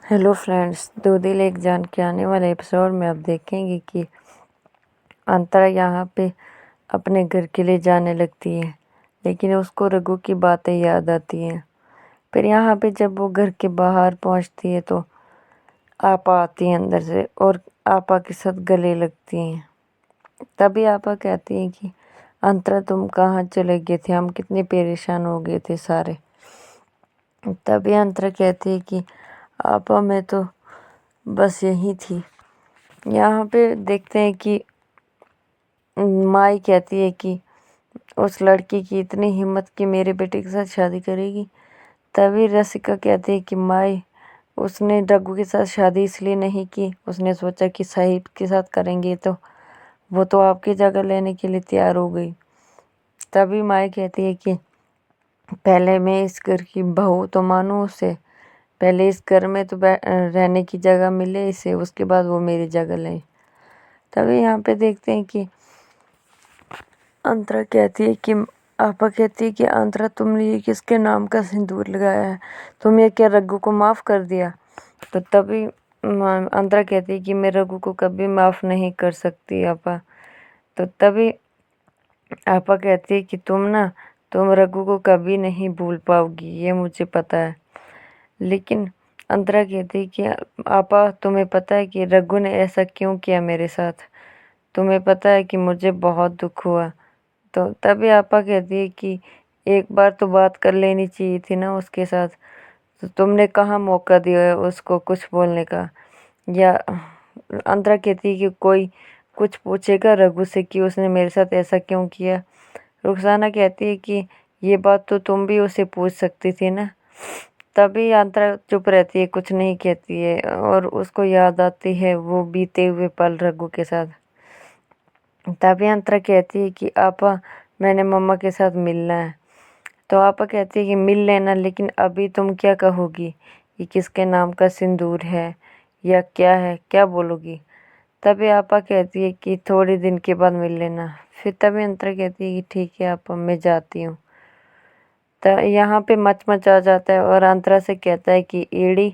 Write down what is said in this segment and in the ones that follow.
Hello friends, दो दिल एक जान के आने वाले एपिसोड में आप देखेंगे कि अंतरा यहाँ पे अपने घर के लिए जाने लगती है, लेकिन उसको रघु की बातें याद आती हैं। फिर यहाँ पे जब वो घर के बाहर पहुँचती है तो आपा आती है अंदर से और आपा के साथ गले लगती हैं। तभी आपा कहती है कि अंतरा तुम कहाँ चले गए थे, हम कितने परेशान हो गए थे सारे। तभी अंतरा कहती है कि आपा मैं तो बस यही थी। यहाँ पे देखते हैं कि माई कहती है कि उस लड़की की इतनी हिम्मत कि मेरे बेटे के साथ शादी करेगी। तभी रसिका कहती है कि माई उसने रघु के साथ शादी इसलिए नहीं की, उसने सोचा कि साहिब के साथ करेंगे तो वो तो आपकी जगह लेने के लिए तैयार हो गई। तभी माई कहती है कि पहले मैं इस घर की बहू तो मानूँ उसे, पहले इस घर में तो रहने की जगह मिले इसे, उसके बाद वो मेरी जगह ले। तभी यहाँ पे देखते हैं कि अंतरा कहती है कि आपा कहती है कि अंतरा तुमने ये किसके नाम का सिंदूर लगाया है, तुम ये क्या रघु को माफ़ कर दिया। तो तभी अंतरा कहती है कि मैं रघु को कभी माफ़ नहीं कर सकती आपा। तो तभी आपा कहती है कि तुम रघु को कभी नहीं भूल पाओगी, ये मुझे पता है। लेकिन अंतरा कहती है कि आपा तुम्हें पता है कि रघु ने ऐसा क्यों किया मेरे साथ, तुम्हें पता है कि मुझे बहुत दुख हुआ। तो तभी आपा कहती है कि एक बार तो बात कर लेनी चाहिए थी ना उसके साथ, तो तुमने कहाँ मौका दिया है उसको कुछ बोलने का। या अंतरा कहती है कि कोई कुछ पूछेगा रघु से कि उसने मेरे साथ ऐसा क्यों किया। रुखसाना कहती है कि ये बात तो तुम भी उसे पूछ सकती थी ना। तभी अंतरा चुप रहती है, कुछ नहीं कहती है और उसको याद आती है वो बीते हुए पल रघु के साथ। तभी अंतरा कहती है कि आपा मैंने मम्मा के साथ मिलना है। तो आपा कहती है कि मिल लेना, लेकिन अभी तुम क्या कहोगी, ये किसके नाम का सिंदूर है या क्या है, क्या बोलोगी। तभी आपा कहती है कि थोड़े दिन के बाद मिल लेना। फिर तभी अंतरा कहती है कि ठीक है आपा मैं जाती हूँ। तो यहाँ पे मच आ जाता है और अंतरा से कहता है कि एड़ी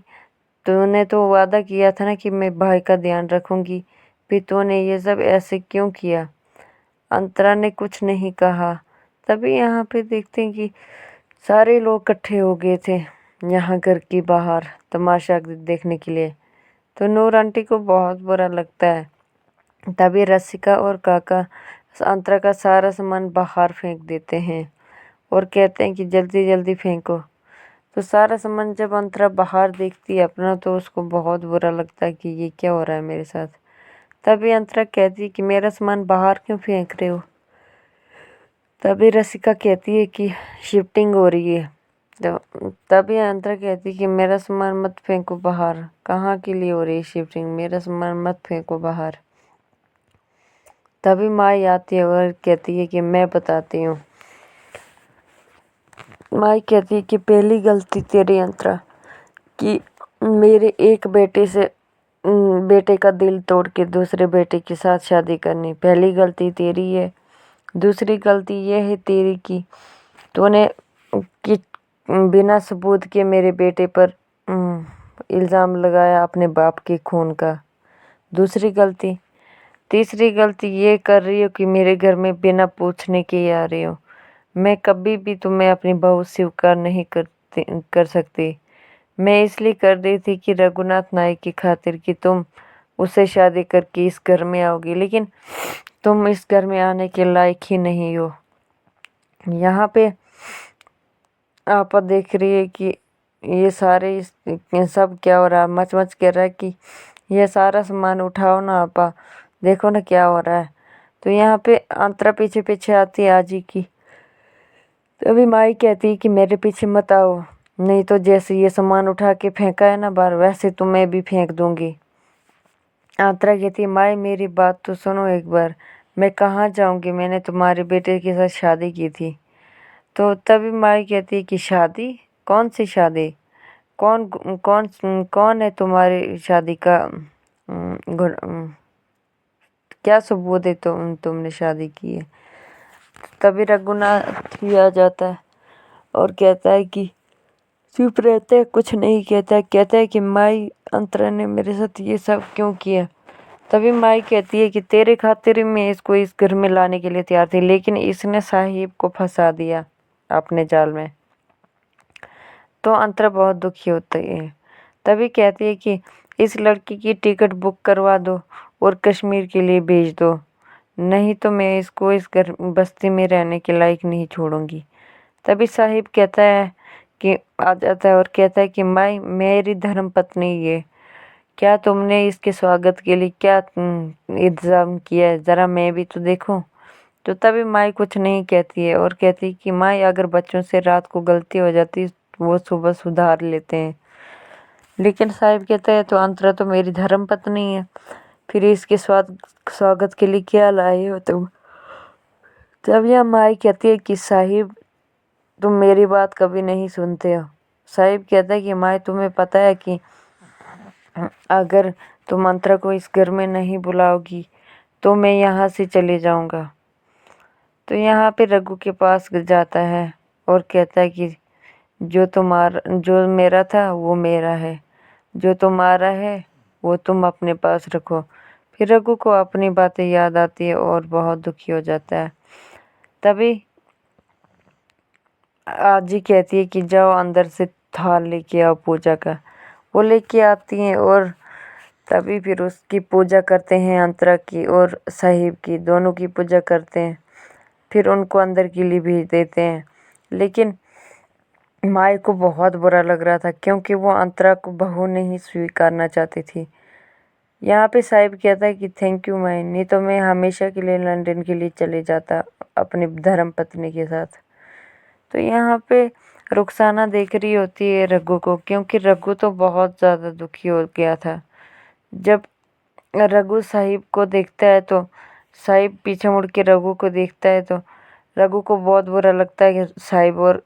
तूने तो वादा किया था ना कि मैं भाई का ध्यान रखूंगी, फिर तूने ये सब ऐसे क्यों किया। अंतरा ने कुछ नहीं कहा। तभी यहाँ पे देखते हैं कि सारे लोग इकट्ठे हो गए थे यहाँ घर के बाहर तमाशा देखने के लिए। तो नूर आंटी को बहुत बुरा लगता है। तभी रसिका और काका अंतरा का सारा सामान बाहर फेंक देते हैं और कहते हैं कि जल्दी जल्दी फेंको। तो सारा सामान जब अंतरा बाहर देखती है अपना, तो उसको बहुत बुरा लगता है कि ये क्या हो रहा है मेरे साथ। तभी अंतरा कहती है कि मेरा सामान बाहर क्यों फेंक रहे हो। तभी रसिका कहती है कि शिफ्टिंग हो रही है। तो तभी अंतरा कहती है कि मेरा सामान मत फेंको बाहर, कहाँ के लिए हो रही है शिफ्टिंग, मेरा सामान मत फेंको बाहर। तभी माई आती है और कहती है कि मैं बताती हूँ। माई कहती है कि पहली गलती तेरी अंतरा कि मेरे एक बेटे का दिल तोड़ के दूसरे बेटे के साथ शादी करनी, पहली गलती तेरी है। दूसरी गलती ये है तेरी कि तूने कि बिना सबूत के मेरे बेटे पर इल्ज़ाम लगाया अपने बाप के खून का। दूसरी गलती तीसरी गलती ये कर रही हो कि मेरे घर में बिना पूछने के ही आ रही हो। मैं कभी भी तुम्हें अपनी बहू स्वीकार नहीं कर सकती। मैं इसलिए कर रही थी कि रघुनाथ नायक की खातिर कि तुम उससे शादी करके इस घर में आओगी, लेकिन तुम इस घर में आने के लायक ही नहीं हो। यहाँ पे आप देख रही है कि ये सब क्या हो रहा है। मच मच कह रहा है कि ये सारा सामान उठाओ ना आपा, देखो ना क्या हो रहा है। तो यहाँ पे अंतरा पीछे पीछे आती है आजी की। तभी माई कहती है कि मेरे पीछे मत आओ, नहीं तो जैसे ये सामान उठा के फेंका है ना बाहर, वैसे तुम्हें भी फेंक दूंगी। अंतरा कहती है माई मेरी बात तो सुनो एक बार, मैं कहाँ जाऊंगी, मैंने तुम्हारे बेटे के साथ शादी की थी। तो तभी माई कहती है कि शादी, कौन सी शादी, कौन कौन कौन है तुम्हारी शादी का क्या सबूत है तुमने शादी की है। तभी रघुनाथ भी आ जाता है और कहता है कि चुप रहता है, कुछ नहीं कहता। कहता है कि माई अंतरा ने मेरे साथ ये सब क्यों किया। तभी माई कहती है कि तेरे खातिर ही मैं इसको इस घर में लाने के लिए तैयार थी, लेकिन इसने साहिब को फंसा दिया अपने जाल में। तो अंतरा बहुत दुखी होती है। तभी कहती है कि इस लड़की की टिकट बुक करवा दो और कश्मीर के लिए भेज दो, नहीं तो मैं इसको इस घर बस्ती में रहने के लायक नहीं छोड़ूंगी। तभी साहिब कहता है कि आ जाता है और कहता है कि माई मेरी धर्म पत्नी ये, क्या तुमने इसके स्वागत के लिए क्या इंतजाम किया है, ज़रा मैं भी तो देखूं। तो तभी माई कुछ नहीं कहती है और कहती है कि माई अगर बच्चों से रात को गलती हो जाती वो सुबह सुधार लेते हैं। लेकिन साहिब कहता है तो अंतरा तो मेरी धर्म पत्नी है, फिर इसके स्वागत के लिए क्या लाए हो तुम। तब यह माई कहती है कि साहिब तुम मेरी बात कभी नहीं सुनते हो। साहिब कहता है कि माई तुम्हें पता है कि अगर तुम अंतरा को इस घर में नहीं बुलाओगी तो मैं यहाँ से चले जाऊँगा। तो यहाँ पे रघु के पास जाता है और कहता है कि जो मेरा था वो मेरा है, जो तुम्हारा है वो तुम अपने पास रखो। फिर रघु को अपनी बातें याद आती है और बहुत दुखी हो जाता है। तभी आजी कहती है कि जाओ अंदर से थाल लेके आओ पूजा का। वो लेके आती हैं और तभी फिर उसकी पूजा करते हैं, अंतरा की और साहिब की, दोनों की पूजा करते हैं। फिर उनको अंदर के लिए भेज देते हैं। लेकिन माई को बहुत बुरा लग रहा था क्योंकि वो अंतरा को बहू नहीं स्वीकारना चाहती थी। यहाँ पे साहिब कहता है कि थैंक यू माई, नहीं तो मैं हमेशा के लिए लंदन के लिए चले जाता अपनी धर्म पत्नी के साथ। तो यहाँ पे रुखसाना देख रही होती है रघु को, क्योंकि रघु तो बहुत ज़्यादा दुखी हो गया था। जब रघु साहिब को देखता है तो साहिब पीछे मुड़ के रघु को देखता है तो रघु को बहुत बुरा लगता है कि साहिब और